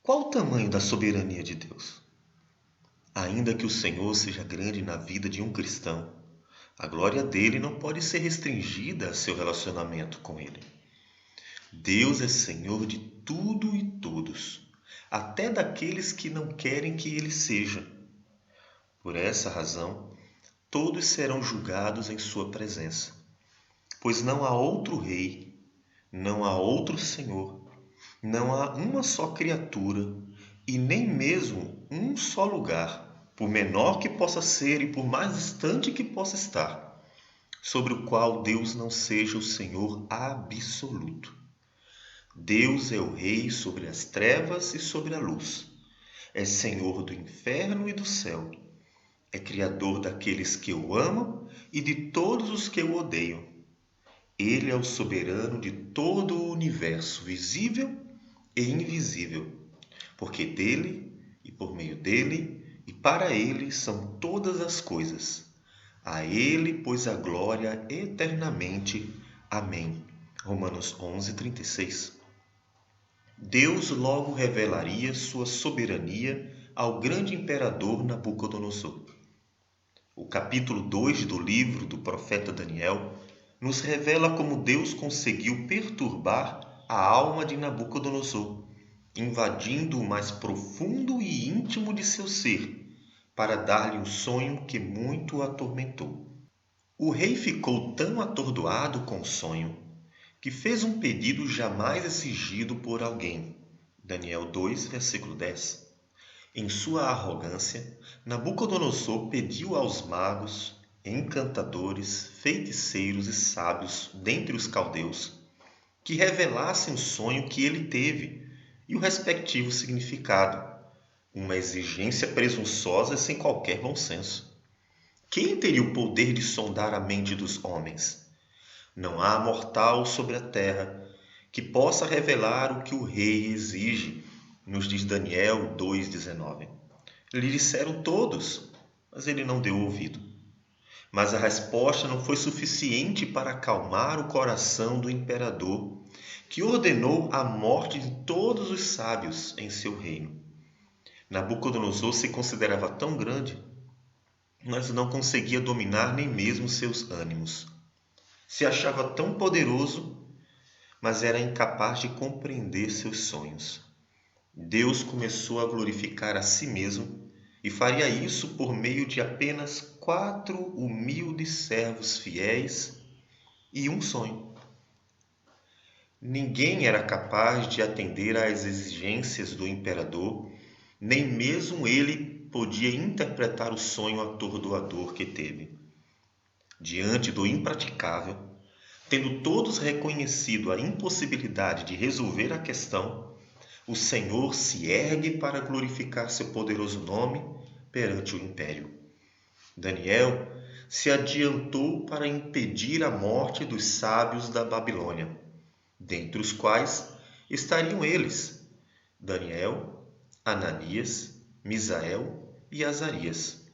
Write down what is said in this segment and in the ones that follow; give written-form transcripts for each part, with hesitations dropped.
Qual o tamanho da soberania de Deus? Ainda que o Senhor seja grande na vida de um cristão, a glória dele não pode ser restringida a seu relacionamento com ele. Deus é Senhor de tudo e todos, até daqueles que não querem que ele seja. Por essa razão, todos serão julgados em sua presença, pois não há outro rei, não há outro Senhor, não há uma só criatura e nem mesmo um só lugar, por menor que possa ser e por mais distante que possa estar, sobre o qual Deus não seja o Senhor absoluto. Deus é o Rei sobre as trevas e sobre a luz. É Senhor do inferno e do céu. É Criador daqueles que o amam e de todos os que o odeiam. Ele é o soberano de todo o universo, visível e invisível, porque dele e por meio dele e para ele são todas as coisas. A ele, pois, a glória eternamente. Amém. Romanos 11:36. Deus logo revelaria sua soberania ao grande imperador Nabucodonosor. O capítulo 2 do livro do profeta Daniel nos revela como Deus conseguiu perturbar a alma de Nabucodonosor, invadindo o mais profundo e íntimo de seu ser, para dar-lhe um sonho que muito o atormentou. O rei ficou tão atordoado com o sonho que fez um pedido jamais exigido por alguém. Daniel 2, versículo 10. Em sua arrogância, Nabucodonosor pediu aos magos, encantadores, feiticeiros e sábios dentre os caldeus que revelassem o sonho que ele teve e o respectivo significado, uma exigência presunçosa sem qualquer bom senso. Quem teria o poder de sondar a mente dos homens? Não há mortal sobre a terra que possa revelar o que o rei exige, nos diz Daniel 2,19. Lhe disseram todos, mas ele não deu ouvido. Mas a resposta não foi suficiente para acalmar o coração do imperador, que ordenou a morte de todos os sábios em seu reino. Nabucodonosor se considerava tão grande, mas não conseguia dominar nem mesmo seus ânimos. Se achava tão poderoso, mas era incapaz de compreender seus sonhos. Deus começou a glorificar a si mesmo e faria isso por meio de apenas 4 humildes servos fiéis e um sonho. Ninguém era capaz de atender às exigências do imperador, nem mesmo ele podia interpretar o sonho atordoador que teve. Diante do impraticável, tendo todos reconhecido a impossibilidade de resolver a questão, o Senhor se ergue para glorificar seu poderoso nome perante o império. Daniel se adiantou para impedir a morte dos sábios da Babilônia, dentre os quais estariam eles, Daniel, Ananias, Misael e Azarias.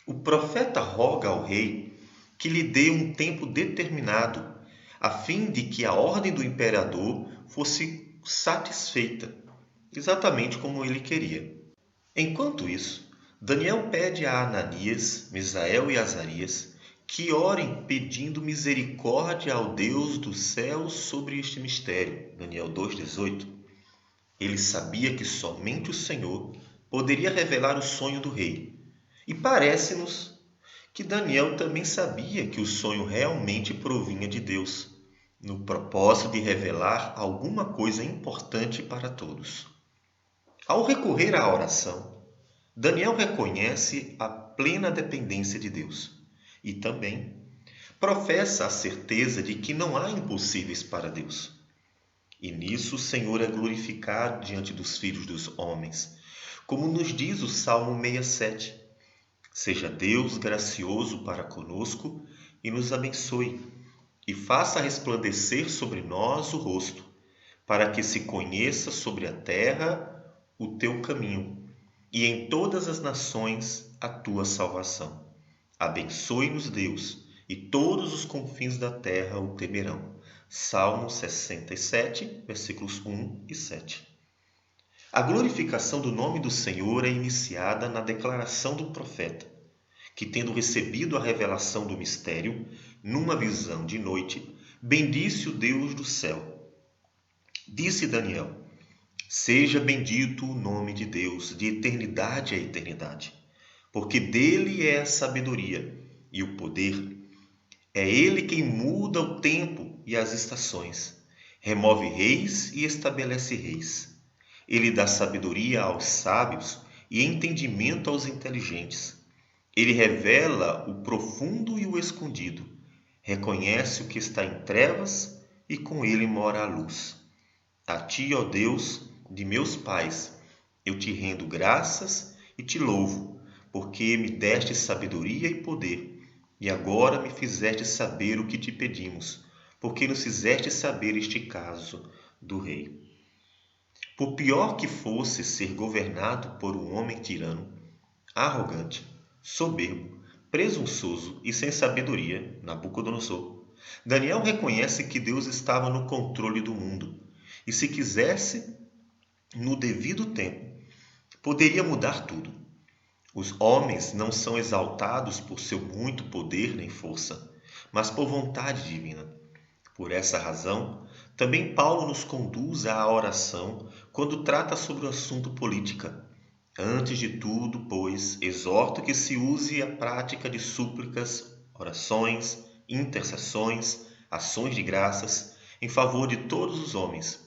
O profeta roga ao rei que lhe dê um tempo determinado, a fim de que a ordem do imperador fosse satisfeita, exatamente como ele queria. Enquanto isso, Daniel pede a Ananias, Misael e Azarias que orem pedindo misericórdia ao Deus do céu sobre este mistério. Daniel 2,18. Ele sabia que somente o Senhor poderia revelar o sonho do rei. E parece-nos que Daniel também sabia que o sonho realmente provinha de Deus, no propósito de revelar alguma coisa importante para todos. Ao recorrer à oração, Daniel reconhece a plena dependência de Deus e também professa a certeza de que não há impossíveis para Deus. E nisso o Senhor é glorificado diante dos filhos dos homens, como nos diz o Salmo 67. Seja Deus gracioso para conosco e nos abençoe, e faça resplandecer sobre nós o rosto, para que se conheça sobre a terra o teu caminho, e em todas as nações a tua salvação. Abençoe-nos Deus, e todos os confins da terra o temerão. Salmo 67, versículos 1 e 7. A glorificação do nome do Senhor é iniciada na declaração do profeta, que, tendo recebido a revelação do mistério, numa visão de noite, bendisse o Deus do céu. Disse Daniel: Seja bendito o nome de Deus, de eternidade a eternidade, porque dele é a sabedoria e o poder. É ele quem muda o tempo e as estações, remove reis e estabelece reis. Ele dá sabedoria aos sábios e entendimento aos inteligentes. Ele revela o profundo e o escondido, reconhece o que está em trevas e com ele mora a luz. A ti, ó Deus de meus pais, eu te rendo graças e te louvo, porque me deste sabedoria e poder, e agora me fizeste saber o que te pedimos, porque nos fizeste saber este caso do rei. Por pior que fosse ser governado por um homem tirano, arrogante, soberbo, presunçoso e sem sabedoria, Nabucodonosor, Daniel reconhece que Deus estava no controle do mundo e, se quisesse, no devido tempo, poderia mudar tudo. Os homens não são exaltados por seu muito poder nem força, mas por vontade divina. Por essa razão, também Paulo nos conduz à oração quando trata sobre o assunto política. Antes de tudo, pois, exorto que se use a prática de súplicas, orações, intercessões, ações de graças, em favor de todos os homens,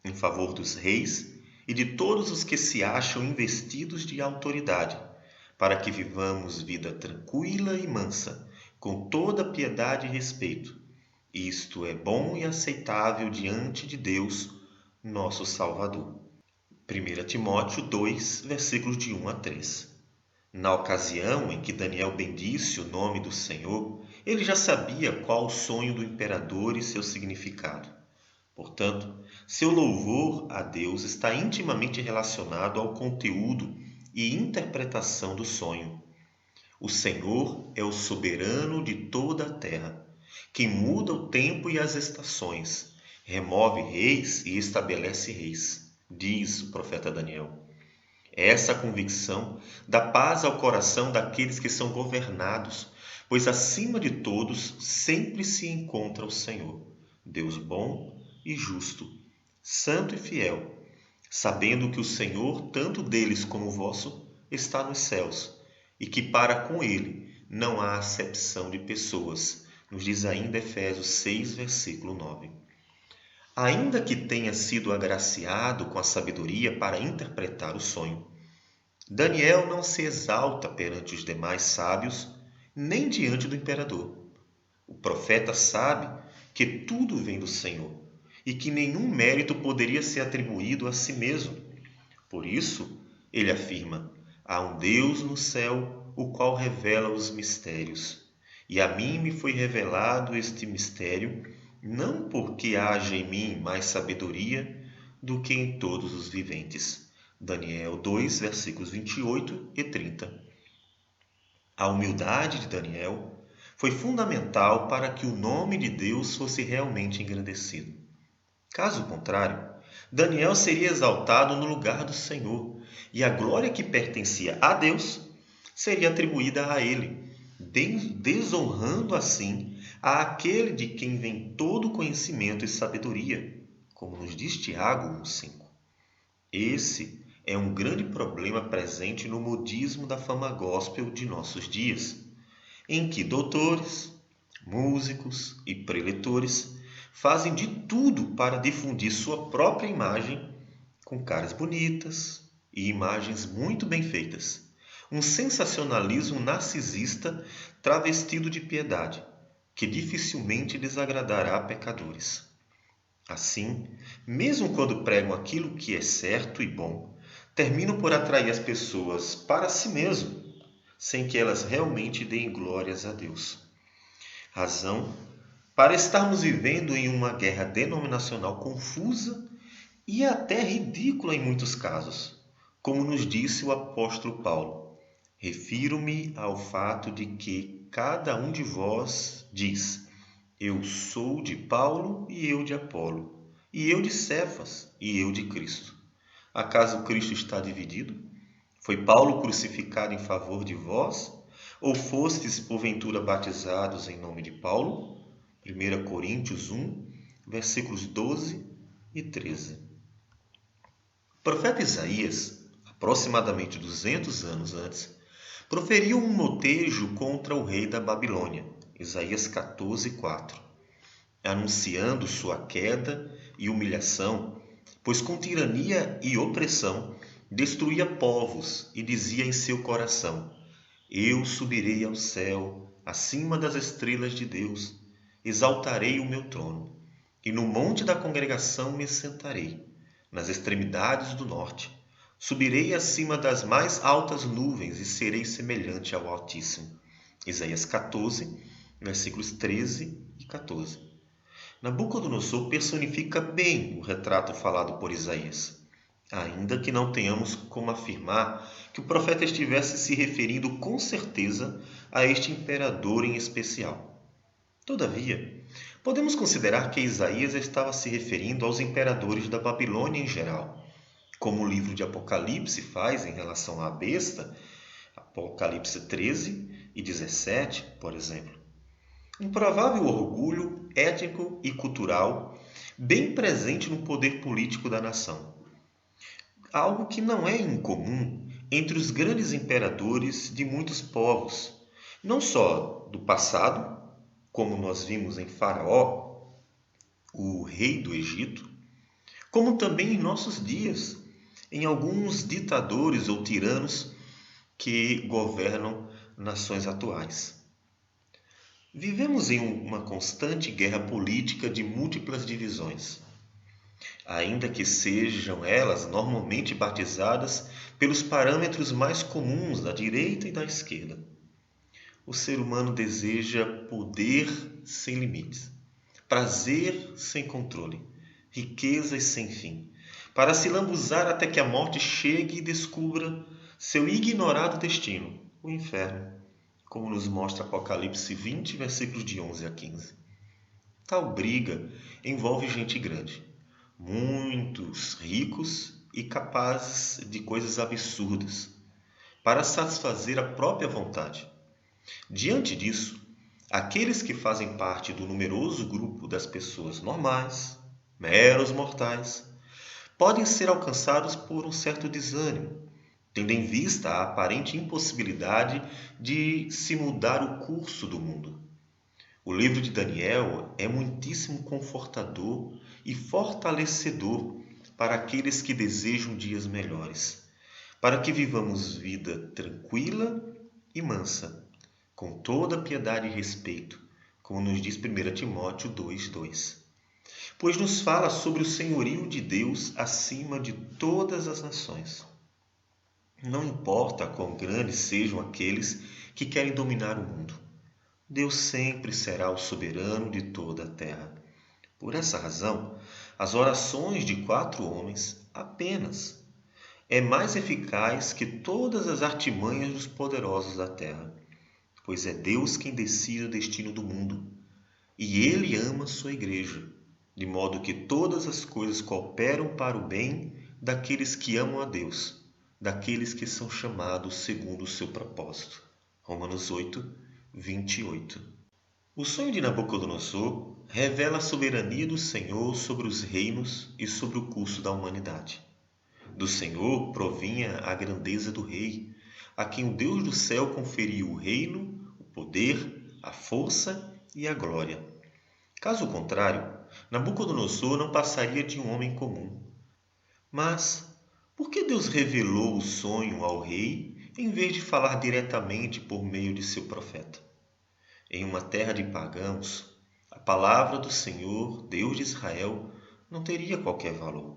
em favor dos reis e de todos os que se acham investidos de autoridade, para que vivamos vida tranquila e mansa, com toda piedade e respeito. Isto é bom e aceitável diante de Deus, nosso Salvador. 1 Timóteo 2, versículos de 1 a 3. Na ocasião em que Daniel bendisse o nome do Senhor, ele já sabia qual o sonho do imperador e seu significado. Portanto, seu louvor a Deus está intimamente relacionado ao conteúdo e interpretação do sonho. O Senhor é o soberano de toda a terra, quem muda o tempo e as estações, remove reis e estabelece reis, diz o profeta Daniel. Essa convicção dá paz ao coração daqueles que são governados, pois acima de todos sempre se encontra o Senhor, Deus bom e justo, santo e fiel, sabendo que o Senhor, tanto deles como vosso, está nos céus, e que para com ele não há acepção de pessoas, nos diz ainda Efésios 6, versículo 9. Ainda que tenha sido agraciado com a sabedoria para interpretar o sonho, Daniel não se exalta perante os demais sábios, nem diante do imperador. O profeta sabe que tudo vem do Senhor e que nenhum mérito poderia ser atribuído a si mesmo. Por isso, ele afirma: há um Deus no céu, o qual revela os mistérios. E a mim me foi revelado este mistério, não porque haja em mim mais sabedoria do que em todos os viventes. Daniel 2, versículos 28 e 30. A humildade de Daniel foi fundamental para que o nome de Deus fosse realmente engrandecido. Caso contrário, Daniel seria exaltado no lugar do Senhor, e a glória que pertencia a Deus seria atribuída a ele, desonrando assim àquele de quem vem todo conhecimento e sabedoria, como nos diz Tiago 1,5. Esse é um grande problema presente no modismo da fama gospel de nossos dias, em que doutores, músicos e preletores fazem de tudo para difundir sua própria imagem com caras bonitas e imagens muito bem feitas. Um sensacionalismo narcisista travestido de piedade, que dificilmente desagradará a pecadores. Assim, mesmo quando pregam aquilo que é certo e bom, terminam por atrair as pessoas para si mesmo, sem que elas realmente deem glórias a Deus. Razão para estarmos vivendo em uma guerra denominacional confusa e até ridícula em muitos casos, como nos disse o apóstolo Paulo. Refiro-me ao fato de que cada um de vós diz: eu sou de Paulo e eu de Apolo, e eu de Cefas e eu de Cristo. Acaso Cristo está dividido? Foi Paulo crucificado em favor de vós? Ou fostes, porventura, batizados em nome de Paulo? 1 Coríntios 1, versículos 12 e 13. O profeta Isaías, aproximadamente 200 anos antes, proferiu um motejo contra o rei da Babilônia, Isaías 14, 4, anunciando sua queda e humilhação, pois com tirania e opressão destruía povos e dizia em seu coração: Eu subirei ao céu, acima das estrelas de Deus, exaltarei o meu trono, e no monte da congregação me sentarei, nas extremidades do norte. Subirei acima das mais altas nuvens e serei semelhante ao Altíssimo. Isaías 14, versículos 13 e 14. Nabucodonosor personifica bem o retrato falado por Isaías, ainda que não tenhamos como afirmar que o profeta estivesse se referindo com certeza a este imperador em especial. Todavia, podemos considerar que Isaías estava se referindo aos imperadores da Babilônia em geral, como o livro de Apocalipse faz em relação à besta, Apocalipse 13 e 17, por exemplo. Um provável orgulho étnico e cultural bem presente no poder político da nação. Algo que não é incomum entre os grandes imperadores de muitos povos, não só do passado, como nós vimos em Faraó, o rei do Egito, como também em nossos dias, em alguns ditadores ou tiranos que governam nações atuais. Vivemos em uma constante guerra política de múltiplas divisões, ainda que sejam elas normalmente batizadas pelos parâmetros mais comuns da direita e da esquerda. O ser humano deseja poder sem limites, prazer sem controle, riquezas sem fim, para se lambuzar até que a morte chegue e descubra seu ignorado destino, o inferno, como nos mostra Apocalipse 20, versículos de 11 a 15. Tal briga envolve gente grande, muitos ricos e capazes de coisas absurdas, para satisfazer a própria vontade. Diante disso, aqueles que fazem parte do numeroso grupo das pessoas normais, meros mortais, podem ser alcançados por um certo desânimo, tendo em vista a aparente impossibilidade de se mudar o curso do mundo. O livro de Daniel é muitíssimo confortador e fortalecedor para aqueles que desejam dias melhores, para que vivamos vida tranquila e mansa, com toda piedade e respeito, como nos diz 1 Timóteo 2:2. Pois nos fala sobre o senhorio de Deus acima de todas as nações. Não importa quão grandes sejam aqueles que querem dominar o mundo, Deus sempre será o soberano de toda a terra. Por essa razão, as orações de 4 homens apenas é mais eficaz que todas as artimanhas dos poderosos da terra, pois é Deus quem decide o destino do mundo, e Ele ama sua igreja, de modo que todas as coisas cooperam para o bem daqueles que amam a Deus, daqueles que são chamados segundo o seu propósito. Romanos 8, 28. O sonho de Nabucodonosor revela a soberania do Senhor sobre os reinos e sobre o curso da humanidade. Do Senhor provinha a grandeza do rei, a quem o Deus do céu conferiu o reino, o poder, a força e a glória. Caso contrário, Nabucodonosor não passaria de um homem comum. Mas por que Deus revelou o sonho ao rei em vez de falar diretamente por meio de seu profeta? Em uma terra de pagãos, a palavra do Senhor, Deus de Israel, não teria qualquer valor.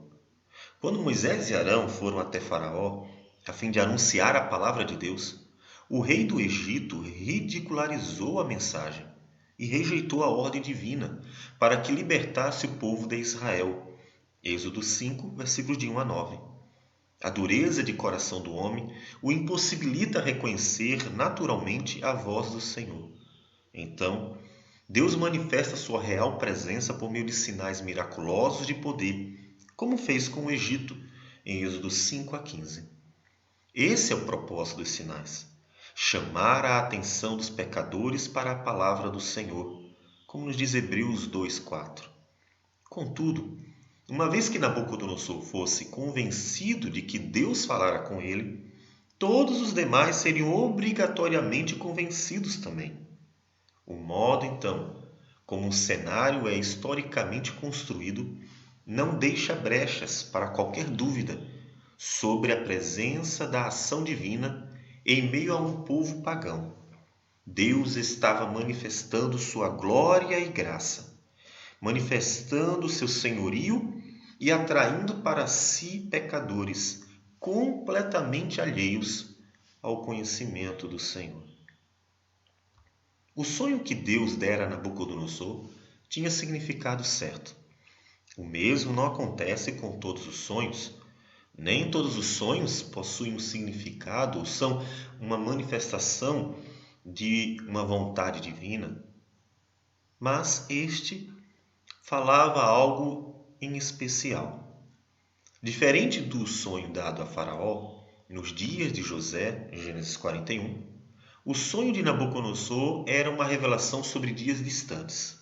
Quando Moisés e Arão foram até Faraó, a fim de anunciar a palavra de Deus, o rei do Egito ridicularizou a mensagem e rejeitou a ordem divina para que libertasse o povo de Israel. Êxodo 5, versículos de 1 a 9. A dureza de coração do homem o impossibilita reconhecer naturalmente a voz do Senhor. Então, Deus manifesta sua real presença por meio de sinais miraculosos de poder, como fez com o Egito, em Êxodo 5:15. Esse é o propósito dos sinais: chamar a atenção dos pecadores para a palavra do Senhor, como nos diz Hebreus 2:4. Contudo, uma vez que Nabucodonosor fosse convencido de que Deus falara com ele, todos os demais seriam obrigatoriamente convencidos também. O modo, então, como o cenário é historicamente construído, não deixa brechas para qualquer dúvida sobre a presença da ação divina em meio a um povo pagão. Deus estava manifestando sua glória e graça, manifestando seu senhorio e atraindo para si pecadores completamente alheios ao conhecimento do Senhor. O sonho que Deus dera a Nabucodonosor tinha significado certo. O mesmo não acontece com todos os sonhos. Nem todos os sonhos possuem um significado ou são uma manifestação de uma vontade divina. Mas este falava algo em especial. Diferente do sonho dado a Faraó nos dias de José, em Gênesis 41, o sonho de Nabucodonosor era uma revelação sobre dias distantes.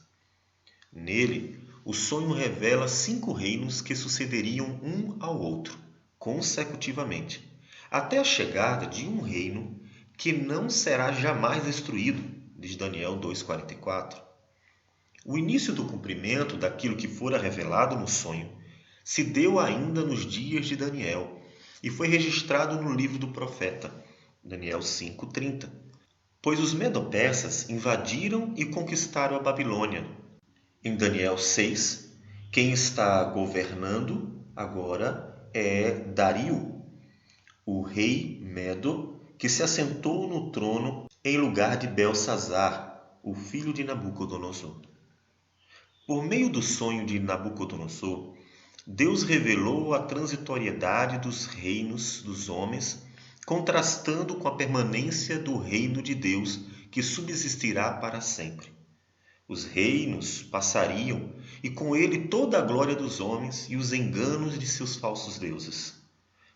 Nele, o sonho revela 5 reinos que sucederiam um ao outro, consecutivamente, até a chegada de um reino que não será jamais destruído, diz Daniel 2:44. O início do cumprimento daquilo que fora revelado no sonho se deu ainda nos dias de Daniel e foi registrado no livro do profeta, Daniel 5:30. Pois os medo-persas invadiram e conquistaram a Babilônia. Em Daniel 6, quem está governando agora é Dario, o rei Medo, que se assentou no trono em lugar de Belsazar, o filho de Nabucodonosor. Por meio do sonho de Nabucodonosor, Deus revelou a transitoriedade dos reinos dos homens, contrastando com a permanência do reino de Deus, que subsistirá para sempre. Os reinos passariam, e com ele toda a glória dos homens e os enganos de seus falsos deuses.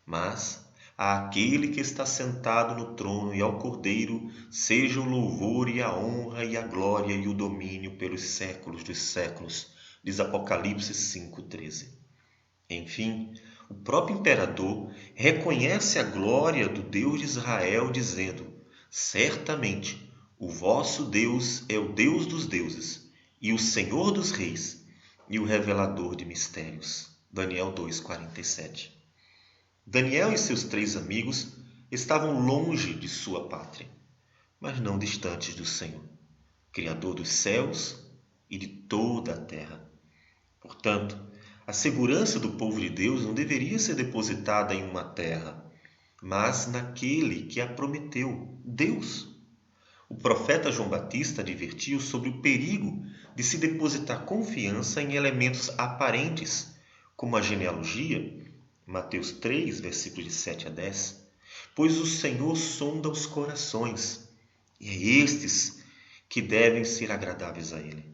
Mas àquele que está sentado no trono e ao Cordeiro seja o louvor e a honra e a glória e o domínio pelos séculos dos séculos, diz Apocalipse 5:13. Enfim, o próprio imperador reconhece a glória do Deus de Israel, dizendo: certamente o vosso Deus é o Deus dos deuses e o Senhor dos reis e o revelador de mistérios. Daniel 2:47. Daniel e seus 3 amigos estavam longe de sua pátria, mas não distantes do Senhor, Criador dos céus e de toda a terra. Portanto, a segurança do povo de Deus não deveria ser depositada em uma terra, mas naquele que a prometeu, Deus. O profeta João Batista advertiu sobre o perigo de se depositar confiança em elementos aparentes, como a genealogia, Mateus 3, versículos de 7 a 10, pois o Senhor sonda os corações, e é estes que devem ser agradáveis a Ele.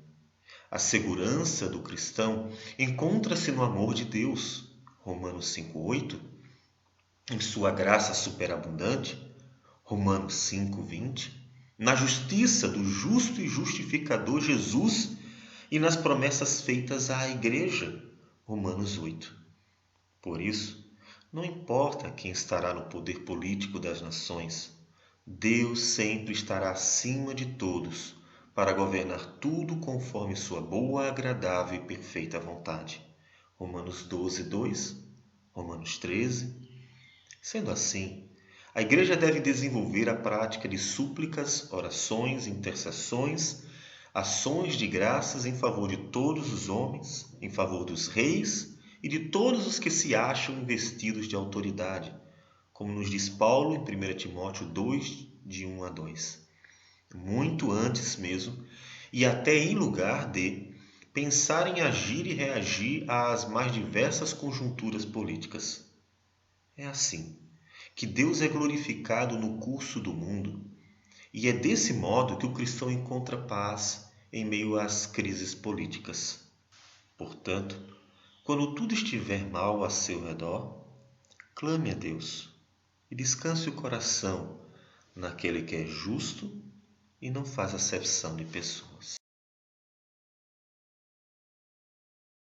A segurança do cristão encontra-se no amor de Deus, Romanos 5:8, em sua graça superabundante, Romanos 5:20, na justiça do justo e justificador Jesus e nas promessas feitas à igreja, Romanos 8. Por isso, não importa quem estará no poder político das nações, Deus sempre estará acima de todos para governar tudo conforme sua boa, agradável e perfeita vontade. Romanos 12:2, Romanos 13. Sendo assim, a igreja deve desenvolver a prática de súplicas, orações, intercessões, ações de graças em favor de todos os homens, em favor dos reis e de todos os que se acham investidos de autoridade, como nos diz Paulo em 1 Timóteo 2, de 1 a 2. Muito antes mesmo, e até em lugar de pensar em agir e reagir às mais diversas conjunturas políticas. É assim que Deus é glorificado no curso do mundo, e é desse modo que o cristão encontra paz em meio às crises políticas. Portanto, quando tudo estiver mal a seu redor, Clame a Deus e descanse o coração naquele que é justo e não faz acepção de pessoas.